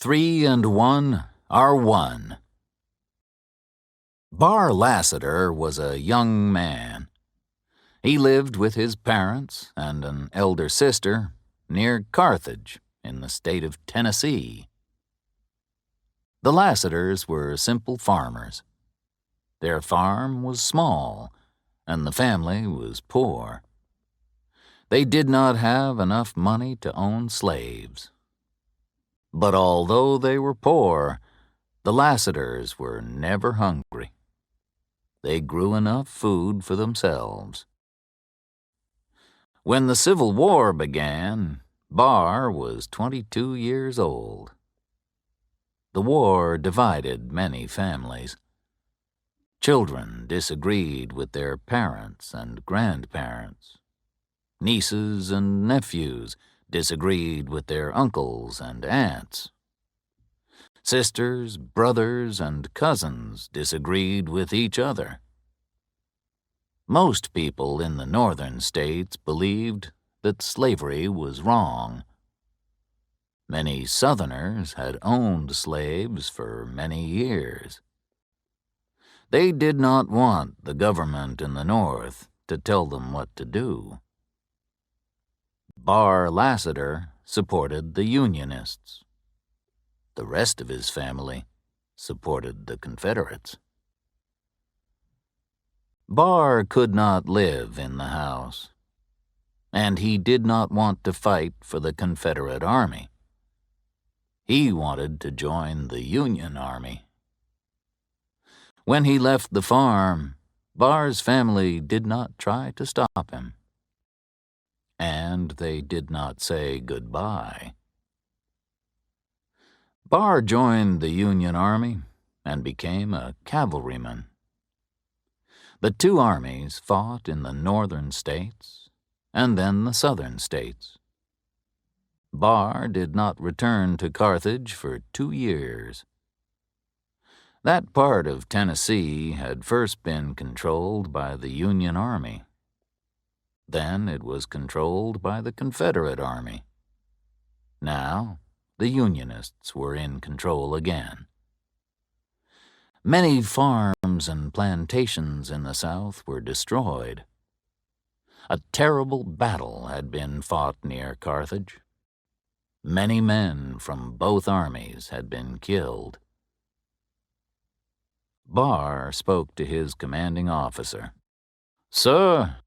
3 and 1 are 1. Barr Lassiter was a young man. He lived with his parents and an elder sister near Carthage in the state of Tennessee. The Lassiters were simple farmers. Their farm was small, and the family was poor. They did not have enough money to own slaves. But although they were poor, the Lassiters were never hungry. They grew enough food for themselves. When the Civil War began, Barr was 22 years old. The war divided many families. Children disagreed with their parents and grandparents. Nieces and nephews disagreed with their uncles and aunts. Sisters, brothers, and cousins disagreed with each other. Most people in the northern states believed that slavery was wrong. Many Southerners had owned slaves for many years. They did not want the government in the North to tell them what to do. Barr Lassiter supported the Unionists. The rest of his family supported the Confederates. Barr could not live in the house, and he did not want to fight for the Confederate Army. He wanted to join the Union Army. When he left the farm, Barr's family did not try to stop him. And they did not say goodbye. Barr joined the Union Army and became a cavalryman. The two armies fought in the northern states and then the southern states. Barr did not return to Carthage for 2 years. That part of Tennessee had first been controlled by the Union Army. Then it was controlled by the Confederate Army. Now, the Unionists were in control again. Many farms and plantations in the South were destroyed. A terrible battle had been fought near Carthage. Many men from both armies had been killed. Barr spoke to his commanding officer. "Sir,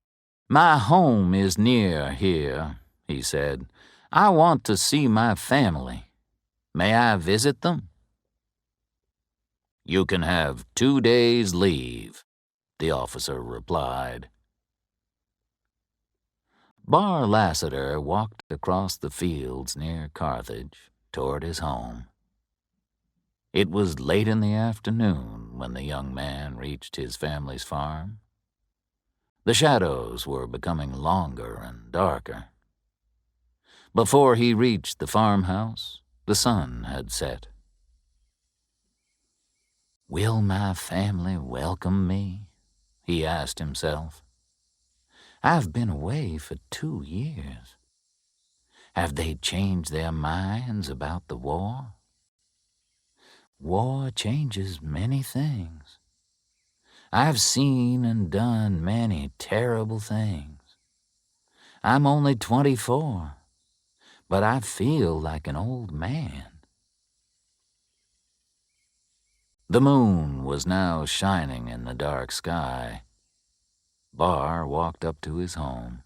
my home is near here," he said. "I want to see my family. May I visit them?" "You can have 2 days' leave," the officer replied. Barr Lassiter walked across the fields near Carthage toward his home. It was late in the afternoon when the young man reached his family's farm. The shadows were becoming longer and darker. Before he reached the farmhouse, the sun had set. "Will my family welcome me?" he asked himself. "I've been away for 2 years. Have they changed their minds about the war? War changes many things. I've seen and done many terrible things. I'm only 24, but I feel like an old man." The moon was now shining in the dark sky. Barr walked up to his home.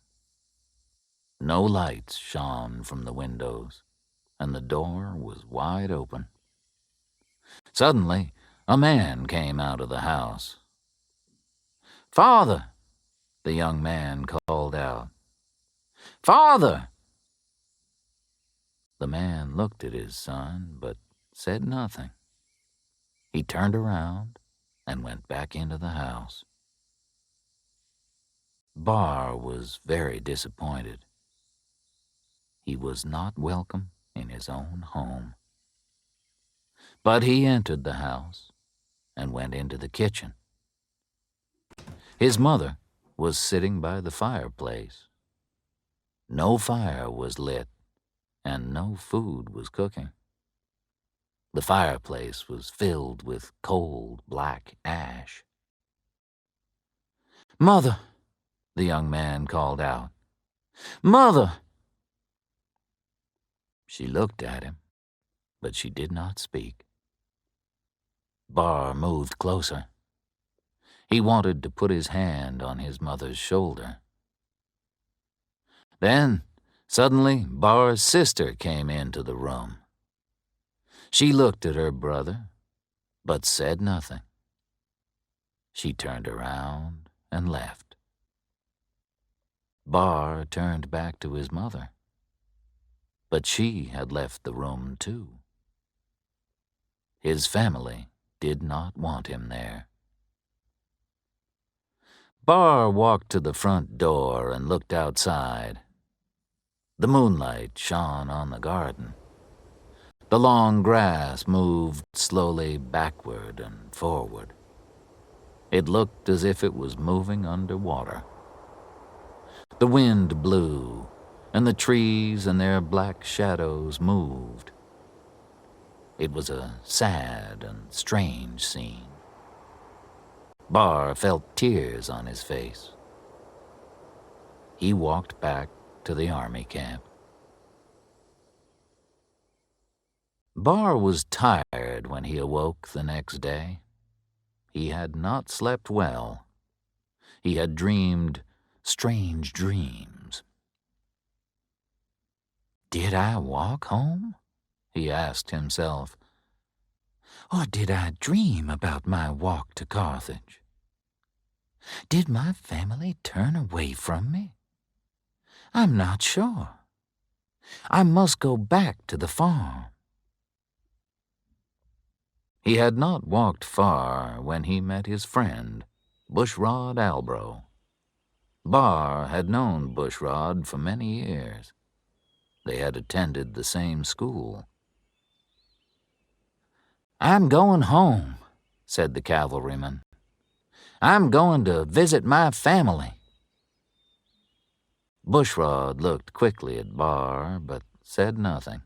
No lights shone from the windows, and the door was wide open. Suddenly, a man came out of the house. "Father!" the young man called out. "Father!" The man looked at his son, but said nothing. He turned around and went back into the house. Barr was very disappointed. He was not welcome in his own home. But he entered the house and went into the kitchen. His mother was sitting by the fireplace. No fire was lit, and no food was cooking. The fireplace was filled with cold black ash. "Mother," the young man called out. "Mother!" She looked at him, but she did not speak. Barr moved closer. He wanted to put his hand on his mother's shoulder. Then, suddenly, Barr's sister came into the room. She looked at her brother, but said nothing. She turned around and left. Barr turned back to his mother, but she had left the room too. His family did not want him there. Barr walked to the front door and looked outside. The moonlight shone on the garden. The long grass moved slowly backward and forward. It looked as if it was moving underwater. The wind blew, and the trees and their black shadows moved. It was a sad and strange scene. Barr felt tears on his face. He walked back to the army camp. Barr was tired when he awoke the next day. He had not slept well. He had dreamed strange dreams. "Did I walk home?" he asked himself. "Or did I dream about my walk to Carthage? Did my family turn away from me? I'm not sure. I must go back to the farm." He had not walked far when he met his friend, Bushrod Albro. Barr had known Bushrod for many years. They had attended the same school. "I'm going home," said the cavalryman. "I'm going to visit my family." Bushrod looked quickly at Barr, but said nothing.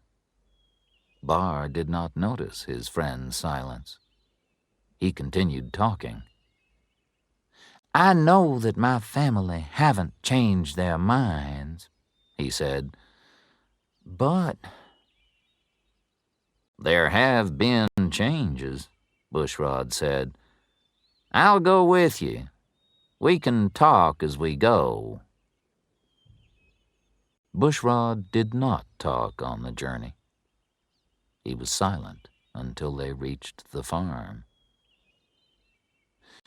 Barr did not notice his friend's silence. He continued talking. "I know that my family haven't changed their minds," he said, "but—" "There have been changes," Bushrod said. "I'll go with you. We can talk as we go." Bushrod did not talk on the journey. He was silent until they reached the farm.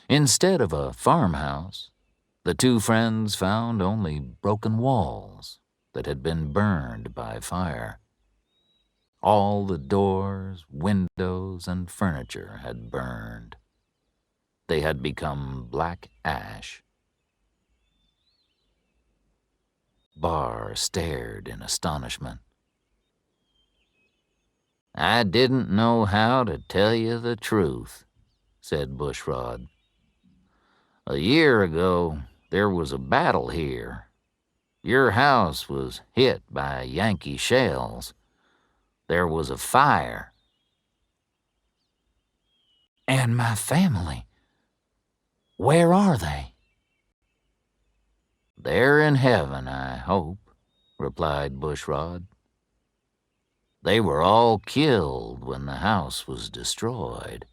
Instead of a farmhouse, the two friends found only broken walls that had been burned by fire. All the doors, windows, and furniture had burned. They had become black ash. Barr stared in astonishment. "I didn't know how to tell you the truth," said Bushrod. "A year ago, there was a battle here. Your house was hit by Yankee shells. There was a fire." "And my family, where are they?" "They're in heaven, I hope," replied Bushrod. "They were all killed when the house was destroyed."